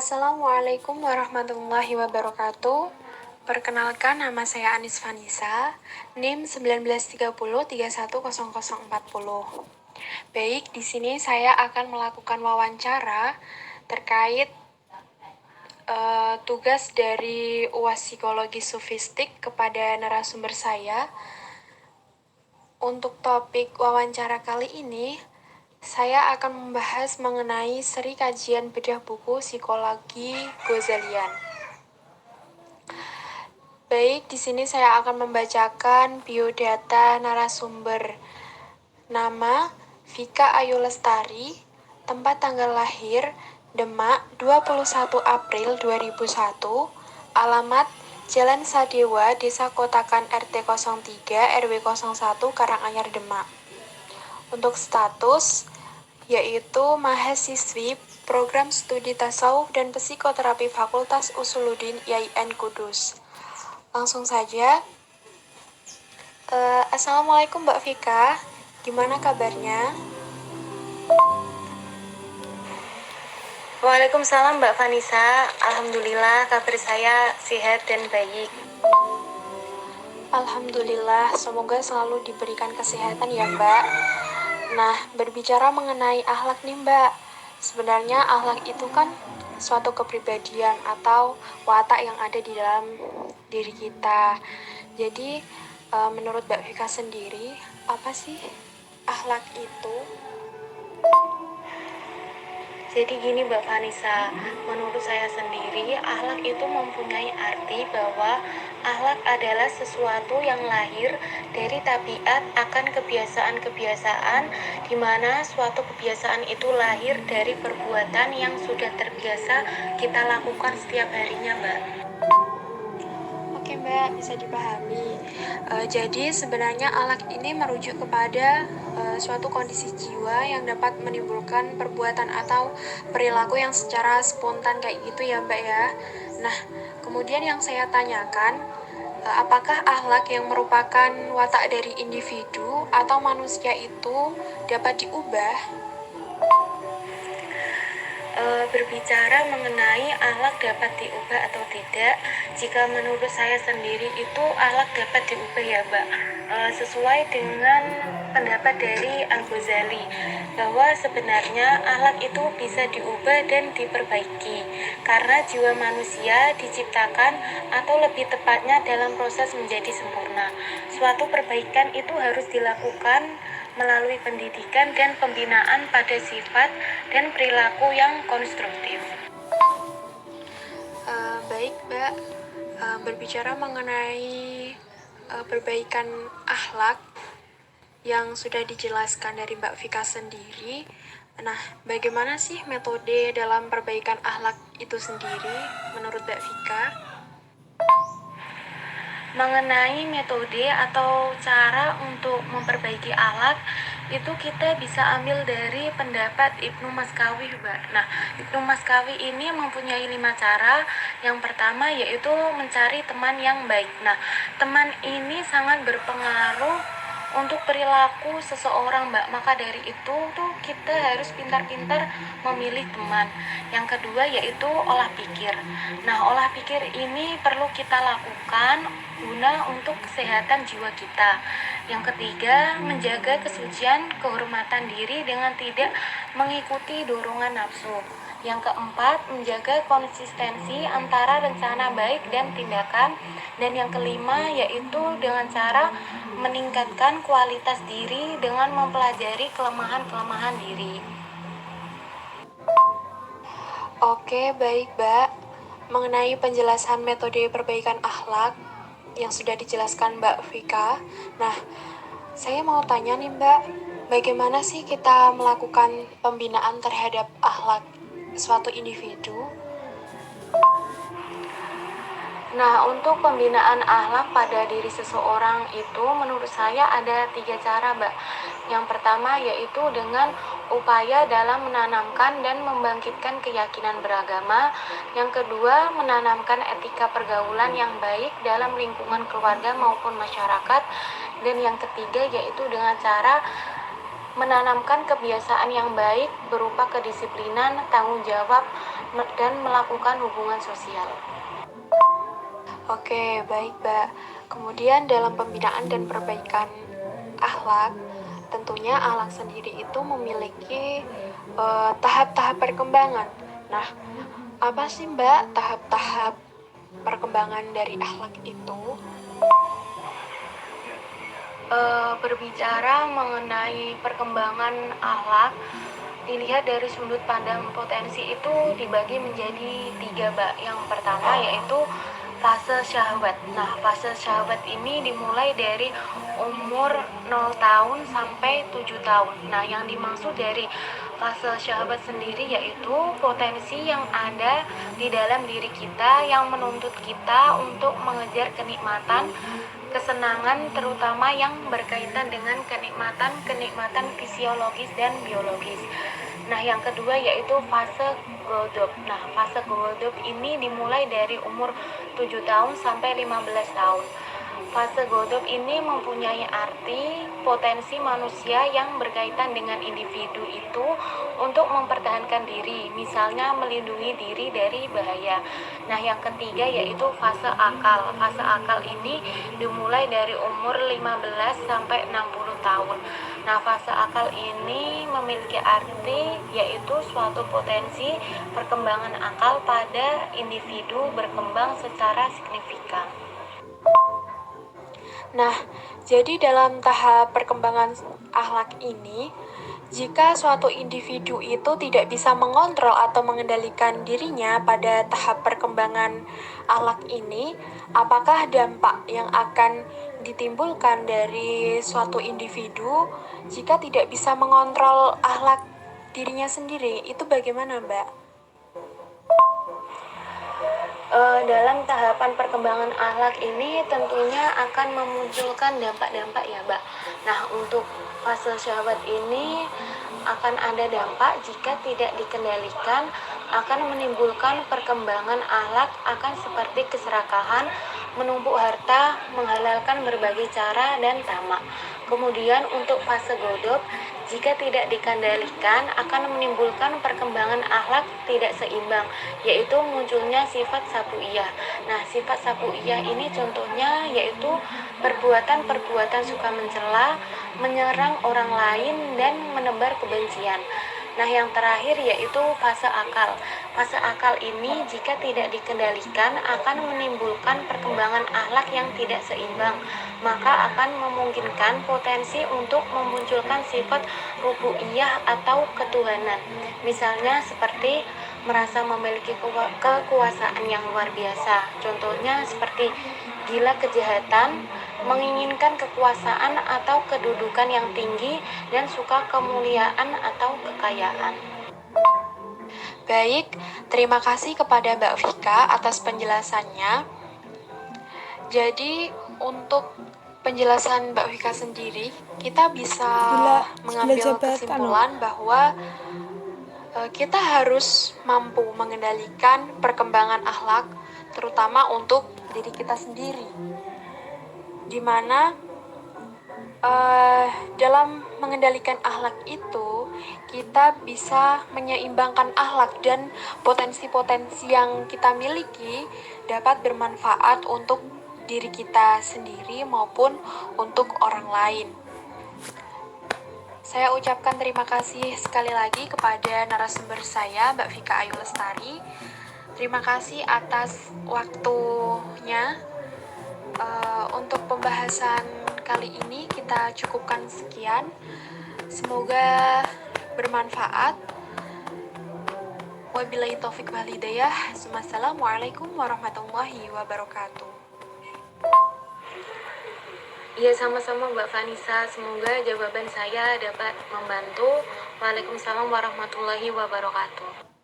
Assalamualaikum warahmatullahi wabarakatuh. Perkenalkan, nama saya Anis Vanisa, NIM 1930310040. Baik, di sini saya akan melakukan wawancara terkait tugas dari UAS Psikologi Sofistik kepada narasumber saya. Untuk topik wawancara kali ini, saya akan membahas mengenai seri kajian bedah buku psikologi Ghazalian. Baik, di sini saya akan membacakan biodata narasumber. Nama, Vika Ayu Lestari. Tempat tanggal lahir, Demak, 21 April 2001. Alamat, Jalan Sadewa, Desa Kotakan RT 03, RW 01, Karanganyar, Demak. Untuk status, yaitu mahasiswi Program Studi Tasawuf dan Psikoterapi Fakultas Usuluddin IAIN Kudus. Langsung saja. Assalamualaikum Mbak Vika, gimana kabarnya? Waalaikumsalam Mbak Vanisa, alhamdulillah kabar saya sehat dan baik. Alhamdulillah, semoga selalu diberikan kesehatan ya Mbak. Nah, berbicara mengenai akhlak nih Mbak, sebenarnya akhlak itu kan suatu kepribadian atau watak yang ada di dalam diri kita. Jadi, menurut Mbak Vika sendiri, apa sih akhlak itu? Jadi gini Mbak Vanisa, menurut saya sendiri akhlak itu mempunyai arti bahwa akhlak adalah sesuatu yang lahir dari tabiat akan kebiasaan-kebiasaan, di mana suatu kebiasaan itu lahir dari perbuatan yang sudah terbiasa kita lakukan setiap harinya Mbak. Oke Mbak, bisa dipahami. Jadi sebenarnya akhlak ini merujuk kepada suatu kondisi jiwa yang dapat menimbulkan perbuatan atau perilaku yang secara spontan kayak gitu ya Mbak ya. Nah, kemudian yang saya tanyakan, apakah akhlak yang merupakan watak dari individu atau manusia itu dapat diubah? Berbicara mengenai akhlak dapat diubah atau tidak, jika menurut saya sendiri itu akhlak dapat diubah ya Mbak, sesuai dengan pendapat dari Al-Ghazali bahwa sebenarnya akhlak itu bisa diubah dan diperbaiki karena jiwa manusia diciptakan atau lebih tepatnya dalam proses menjadi sempurna. Suatu perbaikan itu harus dilakukan melalui pendidikan dan pembinaan pada sifat dan perilaku yang konstruktif. Baik Mbak, berbicara mengenai perbaikan akhlak yang sudah dijelaskan dari Mbak Vika sendiri. Nah, bagaimana sih metode dalam perbaikan akhlak itu sendiri menurut Mbak Vika? Mengenai metode atau cara untuk memperbaiki akhlak, itu kita bisa ambil dari pendapat Ibnu Maskawi Mbak. Nah, Ibnu Maskawi ini mempunyai 5 cara. Yang pertama yaitu mencari teman yang baik. Nah, teman ini sangat berpengaruh untuk perilaku seseorang Mbak. Maka dari itu tuh kita harus pintar-pintar memilih teman. Yang kedua yaitu olah pikir. Nah, olah pikir ini perlu kita lakukan guna untuk kesehatan jiwa kita. Yang ketiga, menjaga kesucian kehormatan diri dengan tidak mengikuti dorongan nafsu. Yang keempat, menjaga konsistensi antara rencana baik dan tindakan. Dan yang kelima yaitu dengan cara meningkatkan kualitas diri dengan mempelajari kelemahan-kelemahan diri. Oke, baik Mbak. Mengenai penjelasan metode perbaikan akhlak yang sudah dijelaskan Mbak Vika. Nah, saya mau tanya nih Mbak, bagaimana sih kita melakukan pembinaan terhadap akhlak suatu individu? Nah, untuk pembinaan akhlak pada diri seseorang itu menurut saya ada 3 cara, Mbak. Yang pertama yaitu dengan upaya dalam menanamkan dan membangkitkan keyakinan beragama. Yang kedua, menanamkan etika pergaulan yang baik dalam lingkungan keluarga maupun masyarakat. Dan yang ketiga yaitu dengan cara menanamkan kebiasaan yang baik berupa kedisiplinan, tanggung jawab, dan melakukan hubungan sosial. Oke, baik, Mbak. Kemudian dalam pembinaan dan perbaikan akhlak, tentunya akhlak sendiri itu memiliki tahap-tahap perkembangan. Nah, apa sih, Mbak, tahap-tahap perkembangan dari akhlak itu? Berbicara mengenai perkembangan akhlak, dilihat dari sudut pandang potensi itu dibagi menjadi 3, Mbak. Yang pertama yaitu fase syahwat. Nah, fase syahwat ini dimulai dari umur 0 tahun sampai 7 tahun. Nah, yang dimaksud dari fase syahwat sendiri yaitu potensi yang ada di dalam diri kita yang menuntut kita untuk mengejar kenikmatan, kesenangan, terutama yang berkaitan dengan kenikmatan fisiologis dan biologis. Nah, yang kedua yaitu fase goldop. Nah, fase goldop ini dimulai dari umur 7 tahun sampai 15 tahun. Fase goldop ini mempunyai arti potensi manusia yang berkaitan dengan individu itu untuk mempertahankan diri, misalnya melindungi diri dari bahaya. Nah, yang ketiga yaitu fase akal. Fase akal ini dimulai dari umur 15 sampai 60 tahun. Nah, fase akal ini memiliki arti yaitu suatu potensi perkembangan akal pada individu berkembang secara signifikan. Nah, jadi dalam tahap perkembangan akhlak ini, jika suatu individu itu tidak bisa mengontrol atau mengendalikan dirinya pada tahap perkembangan akhlak ini, apakah dampak yang akan ditimbulkan dari suatu individu jika tidak bisa mengontrol akhlak dirinya sendiri? Itu bagaimana, Mbak? Dalam tahapan perkembangan akhlak ini tentunya akan memunculkan dampak-dampak ya, Mbak. Nah, untuk fase syahwat ini akan ada dampak jika tidak dikendalikan, akan menimbulkan perkembangan akhlak akan seperti keserakahan, menumpuk harta, menghalalkan berbagai cara dan tamak. Kemudian untuk fase godop, jika tidak dikendalikan akan menimbulkan perkembangan akhlak tidak seimbang, yaitu munculnya sifat sapuiyah. Nah, sifat sapuiyah ini contohnya yaitu perbuatan-perbuatan suka mencela, menyerang orang lain dan menebar kebencian. Nah, yang terakhir yaitu fase akal. Fase akal ini jika tidak dikendalikan akan menimbulkan perkembangan akhlak yang tidak seimbang, maka akan memungkinkan potensi untuk memunculkan sifat rububiyah atau ketuhanan. Misalnya seperti merasa memiliki kekuasaan yang luar biasa. Contohnya seperti gila kejahatan, menginginkan kekuasaan atau kedudukan yang tinggi, dan suka kemuliaan atau kekayaan. Baik, terima kasih kepada Mbak Vika atas penjelasannya. Jadi, untuk penjelasan Mbak Vika sendiri, kita bisa mengambil kesimpulan bahwa kita harus mampu mengendalikan perkembangan akhlak, terutama untuk diri kita sendiri. Di mana dalam mengendalikan akhlak itu, kita bisa menyeimbangkan akhlak dan potensi-potensi yang kita miliki dapat bermanfaat untuk diri kita sendiri maupun untuk orang lain. Saya ucapkan terima kasih sekali lagi kepada narasumber saya, Mbak Vika Ayu Lestari. Terima kasih atas waktunya. Untuk pembahasan kali ini kita cukupkan sekian. Semoga bermanfaat. Wabillahi taufik wal hidayah. Assalamualaikum warahmatullahi wabarakatuh. Iya, sama-sama Mbak Vanessa. Semoga jawaban saya dapat membantu. Waalaikumsalam warahmatullahi wabarakatuh.